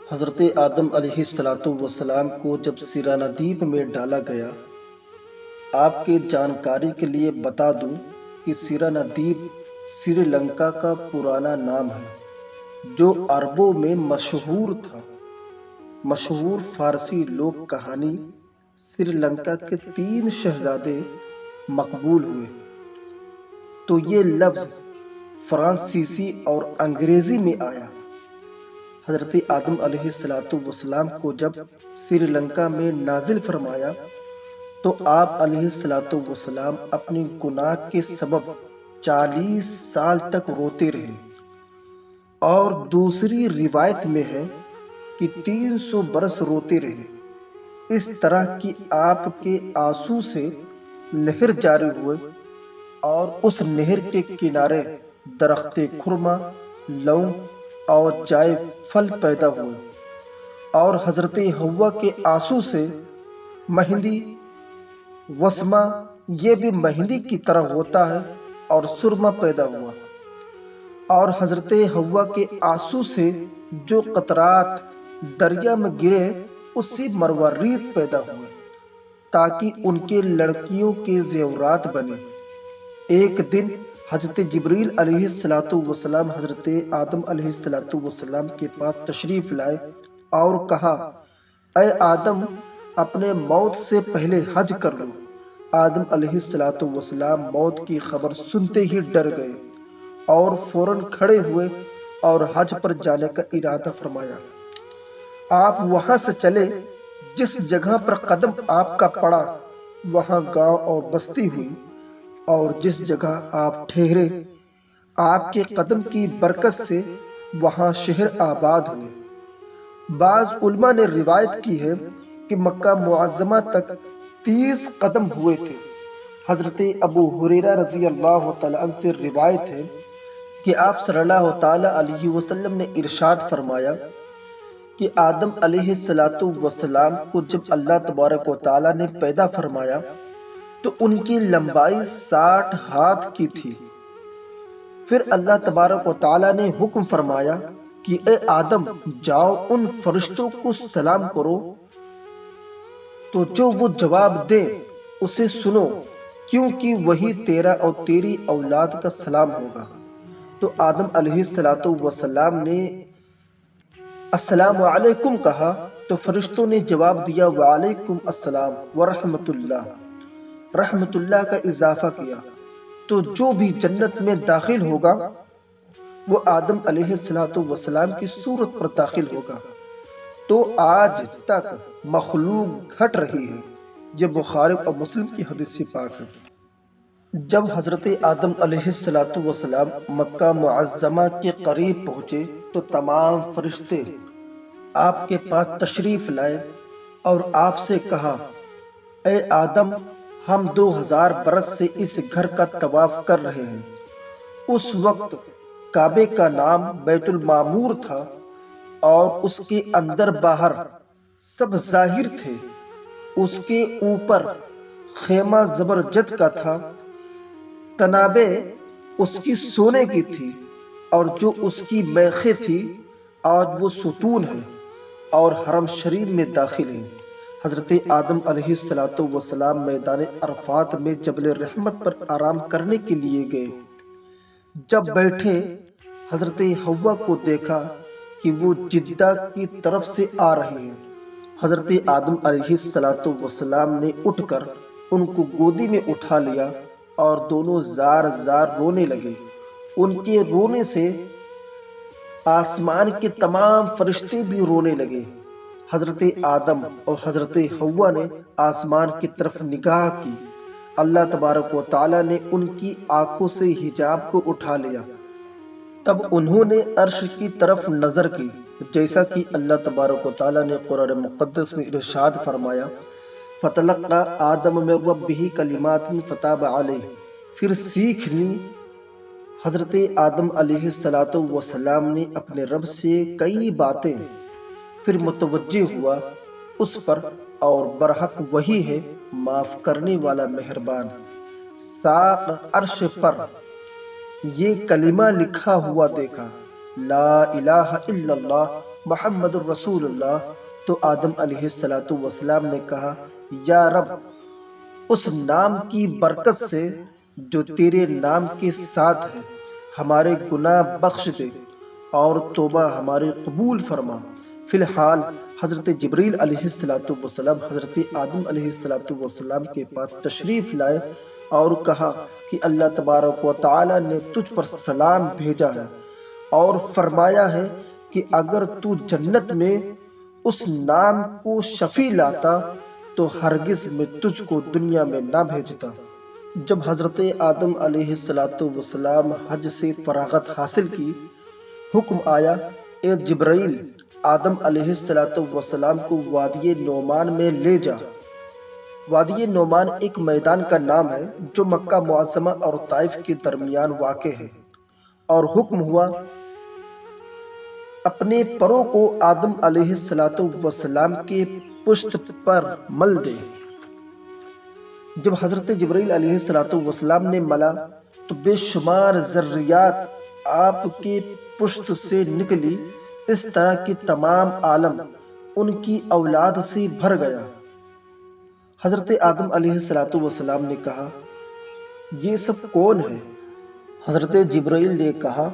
حضرت آدم علیہ السلام کو جب سیرا ندیب میں ڈالا گیا، آپ کے جانکاری کے لیے بتا دوں کہ سیرا ندیب سری لنکا کا پرانا نام ہے جو عربوں میں مشہور تھا۔ مشہور فارسی لوک کہانی سری لنکا کے 3 شہزادے مقبول ہوئے، تو یہ لفظ فرانسیسی اور انگریزی میں آیا۔ حضرت آدم علیہ السلام کو جب سری لنکا میں نازل فرمایا تو آپ علیہ السلام اپنی گناہ کے سبب 40 سال تک روتے رہے، اور دوسری روایت میں ہے کہ 300 برس روتے رہے۔ اس طرح کی آپ کے آنسو سے نہر جاری ہوئے، اور اس نہر کے کنارے درخت خرما، لونگ اور جائے پھل پیدا ہوئے، اور حضرت حوا کے آنسو سے مہندی وسما، یہ بھی مہندی کی طرح ہوتا ہے، اور سرما پیدا ہوا، اور حضرت حوا کے آنسو سے جو قطرات دریا میں گرے اس سے مروارید پیدا ہوئے تاکہ ان کے لڑکیوں کے زیورات بنے۔ ایک دن حضرت جبریل علیہ السلام حضرت آدم علیہ السلام کے پاس تشریف لائے اور کہا، اے آدم، اپنے موت سے پہلے حج کر لو۔ آدم علیہ السلام موت کی خبر سنتے ہی ڈر گئے اور فوراً کھڑے ہوئے اور حج پر جانے کا ارادہ فرمایا۔ آپ وہاں سے چلے، جس جگہ پر قدم آپ کا پڑا وہاں گاؤں اور بستی ہوئی، اور جس جگہ آپ ٹھہرے آپ کے قدم کی برکت سے وہاں شہر آباد ہوئے۔ بعض علماء نے روایت کی ہے کہ مکہ معظمہ تک 30 قدم ہوئے تھے۔ حضرت ابو ہریرہ رضی اللہ تعالیٰ عنہ سے روایت ہے کہ آپ صلی اللہ تعالیٰ علیہ وسلم نے ارشاد فرمایا کہ آدم علیہ السلام کو جب اللہ تبارک و تعالیٰ نے پیدا فرمایا تو ان کی لمبائی 60 ہاتھ کی تھی۔ پھر اللہ تبارک و تعالیٰ نے حکم فرمایا کہ اے آدم، جاؤ ان فرشتوں کو سلام کرو، تو جو وہ جواب دے اسے سنو، کیونکہ وہی تیرا اور تیری اولاد کا سلام ہوگا۔ تو آدم علیہ السلام نے السلام علیکم کہا تو فرشتوں نے جواب دیا وعلیکم السلام ورحمۃ اللہ، رحمت اللہ کا اضافہ کیا۔ تو جو بھی جنت میں داخل ہوگا وہ آدم علیہ السلام کی صورت پر داخل ہوگا۔ تو آج تک مخلوق گھٹ رہی ہے۔ یہ بخاری اور مسلم کی حدیث پاک ہے۔ جب حضرت آدم علیہ السلام مکہ معظمہ کے قریب پہنچے تو تمام فرشتے آپ کے پاس تشریف لائے اور آپ سے کہا، اے آدم، ہم 2000 برس سے اس گھر کا طواف کر رہے ہیں۔ اس وقت کعبے کا نام بیت المعمور تھا، اور اس کے اندر باہر سب ظاہر تھے۔ اس کے اوپر خیمہ زبرجد کا تھا، تنابیں اس کی سونے کی تھی، اور جو اس کی میخیں تھی آج وہ ستون ہے اور حرم شریف میں داخل ہیں۔ حضرت آدم علیہ السلام میدان عرفات میں جبل رحمت پر آرام کرنے کے لیے گئے۔ جب بیٹھے حضرت حوا کو دیکھا کہ وہ جدہ کی طرف سے آ رہی ہیں۔ حضرت آدم علیہ السلام نے اٹھ کر ان کو گودی میں اٹھا لیا اور دونوں زار زار رونے لگے۔ ان کے رونے سے آسمان کے تمام فرشتے بھی رونے لگے۔ حضرت آدم اور حضرت حوا نے آسمان کی طرف نگاہ کی۔ اللہ تبارک و تعالیٰ نے ان کی آنکھوں سے حجاب کو اٹھا لیا۔ تب انہوں نے عرش کی طرف نظر کی، جیسا کہ اللہ تبارک و تعالیٰ نے قرآن مقدس میں ارشاد فرمایا، فَتَلَقَّىٰ آدَمُ مِن رَّبِّهِ كَلِمَاتٍ فَتَابَ عَلَيْهِ۔ پھر سیکھ لی۔ حضرت آدم علیہ السلام نے اپنے رب سے کئی باتیں، پھر متوجہ ہوا اس پر، اور برحق وہی ہے معاف کرنے والا مہربان۔ ساق عرش پر یہ کلمہ لکھا ہوا دیکھا، لا الہ الا اللہ محمد الرسول اللہ، تو آدم علیہ السلام نے کہا، یا رب، اس نام کی برکت سے جو تیرے نام کے ساتھ ہے ہمارے گناہ بخش دے اور توبہ ہماری قبول فرما۔ فی الحال حضرت جبریل علیہ السلام حضرت آدم علیہ السلام کے پاس تشریف لائے اور کہا کہ اللہ تبارک و تعالی نے تجھ پر سلام بھیجا ہے اور فرمایا ہے کہ اگر تو جنت میں اس نام کو شفیع لاتا تو ہرگز میں تجھ کو دنیا میں نہ بھیجتا۔ جب حضرت آدم علیہ السلام حج سے فراغت حاصل کی، حکم آیا، اے جبرائیل، آدم علیہ السلام کو وادی نعمان میں لے جا۔ وادی نعمان ایک میدان کا نام ہے جو مکہ معظمہ اور طائف کے درمیان واقع ہے، اور حکم ہوا اپنے پروں کو آدم علیہ السلام کے پشت پر مل دے۔ جب حضرت جبرائیل علیہ السلام نے ملا تو بے شمار ذریات آپ کے پشت سے نکلی، اس طرح کہ تمام عالم ان کی اولاد سے بھر گیا۔ حضرت آدم علیہ السلام نے کہا، یہ سب کون ہے؟ حضرت جبرائیل نے کہا،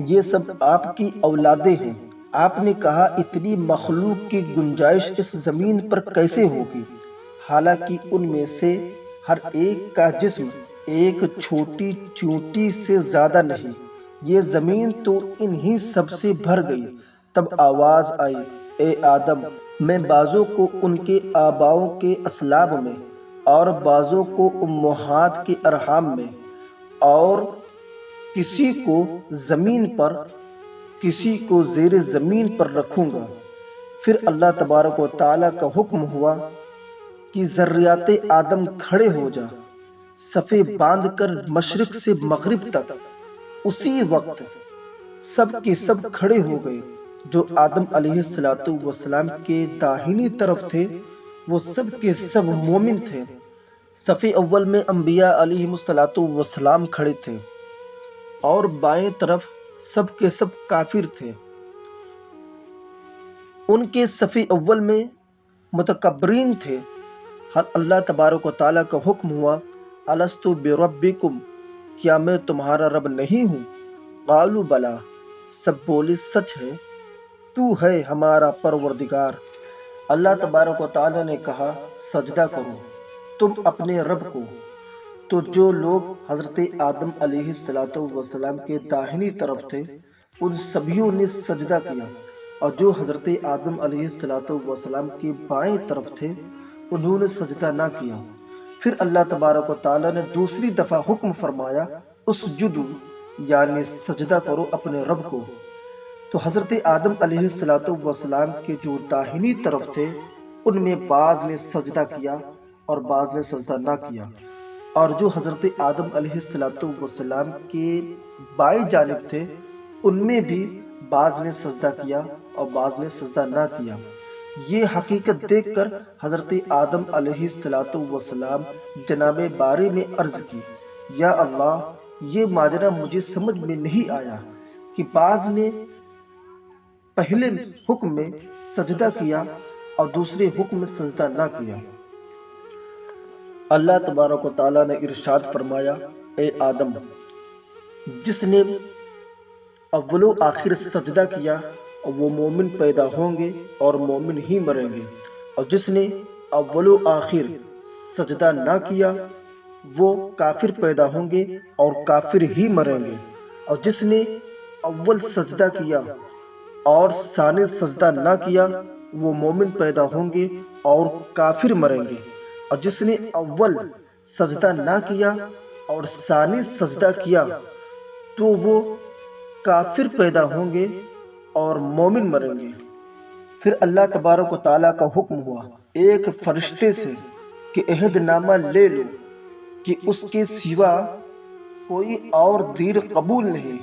یہ سب آپ کی اولادیں ہیں۔ آپ نے کہا، اتنی مخلوق کی گنجائش اس زمین پر کیسے ہوگی؟ حالانکہ ان میں سے ہر ایک کا جسم ایک چھوٹی چونٹی سے زیادہ نہیں، یہ زمین تو انہی سب سے بھر گئی۔ تب آواز آئی، اے آدم، میں بعضوں کو ان کے آباؤں کے اصلاب میں اور بعضوں کو امہات کے ارحام میں، اور کسی کو زمین پر کسی کو زیر زمین پر رکھوں گا۔ پھر اللہ تبارک و تعالیٰ کا حکم ہوا کہ ذریات آدم کھڑے ہو جا، صفیں باندھ کر مشرق سے مغرب تک۔ اسی وقت سب کے سب کھڑے ہو گئے۔ جو آدم علیہ السلام کے داہنی طرف تھے وہ سب کے سب مومن تھے۔ صف اول میں انبیاء علیہ السلام کھڑے تھے اور بائیں طرف سب کے سب کافر تھے۔ ان کے صف اول میں متکبرین تھے۔ اللہ تبارک و تعالیٰ کا حکم ہوا، الست بربکم، کیا میں تمہارا رب نہیں ہوں؟ قالوا بلی، سب بولے سچ ہے، تو ہے ہمارا پروردگار۔ اللہ تبارک و تعالیٰ نے کہا، سجدہ کرو تم اپنے رب کو۔ تو جو لوگ حضرت آدم علیہ السلام کے داہنی طرف تھے ان سبھیوں نے سجدہ کیا، اور جو حضرت آدم علیہ السلام کے بائیں طرف تھے انہوں نے سجدہ نہ کیا۔ پھر اللہ تبارک و تعالیٰ نے دوسری دفعہ حکم فرمایا، اسجدو، یعنی سجدہ کرو اپنے رب کو۔ تو حضرت آدم علیہ السلام کے جو داہنی طرف تھے ان میں بعض نے سجدہ کیا اور بعض نے سجدہ نہ کیا، اور جو حضرت آدم علیہ السلام کے بائیں جانب تھے ان میں بھی بعض نے سجدہ کیا اور بعض نے سجدہ نہ کیا۔ یہ حقیقت دیکھ کر حضرت آدم علیہ السلام جناب باری میں عرض کی، یا اللہ، یہ ماجرا مجھے سمجھ میں نہیں آیا کہ بعض نے پہلے حکم میں سجدہ کیا اور دوسرے حکم میں سجدہ نہ کیا۔ اللہ تبارک و تعالیٰ نے ارشاد فرمایا، اے آدم، جس نے اول و آخر سجدہ کیا وہ مومن پیدا ہوں گے اور مومن ہی مریں گے، اور جس نے اول و آخر سجدہ نہ کیا وہ کافر پیدا ہوں گے اور کافر ہی مریں گے، اور جس نے اول سجدہ کیا اور ثانی سجدہ نہ کیا وہ مومن پیدا ہوں گے اور کافر مریں گے، اور جس نے اول سجدہ نہ کیا اور ثانی سجدہ کیا تو وہ کافر پیدا ہوں گے اور مومن مریں گے۔ پھر اللہ تبارک و تعالیٰ کا حکم ہوا ایک فرشتے سے کہ عہد نامہ لے لو کہ اس کے سوا کوئی اور دین قبول نہیں۔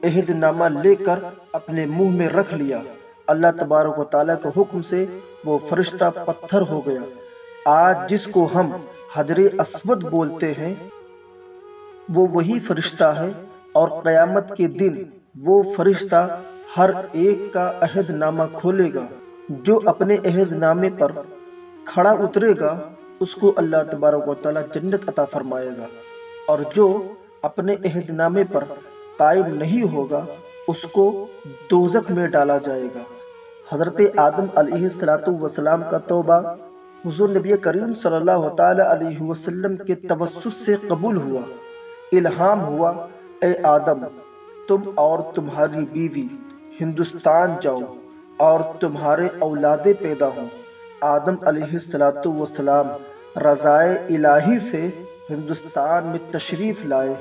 عہد نامہ لے کر اپنے منہ میں رکھ لیا۔ اللہ تبارک و تعالیٰ کے حکم سے وہ فرشتہ پتھر ہو گیا۔ آج جس کو ہم حجر اسود بولتے ہیں وہ وہی فرشتہ ہے، اور قیامت کے دن وہ فرشتہ ہر ایک کا عہد نامہ کھولے گا۔ جو اپنے عہد نامے پر کھڑا اترے گا اس کو اللہ تبارک و تعالیٰ جنت عطا فرمائے گا، اور جو اپنے عہد نامے پر قائم نہیں ہوگا اس کو دوزخ میں ڈالا جائے گا۔ حضرت آدم علیہ السلام کا توبہ حضور نبی کریم صلی اللہ تعالی علیہ وسلم کے توسط سے قبول ہوا۔ الہام ہوا، اے آدم، تم اور تمہاری بیوی ہندوستان جاؤ اور تمہارے اولادیں پیدا ہوں۔ آدم علیہ السلام رضائے الہی سے ہندوستان میں تشریف لائے۔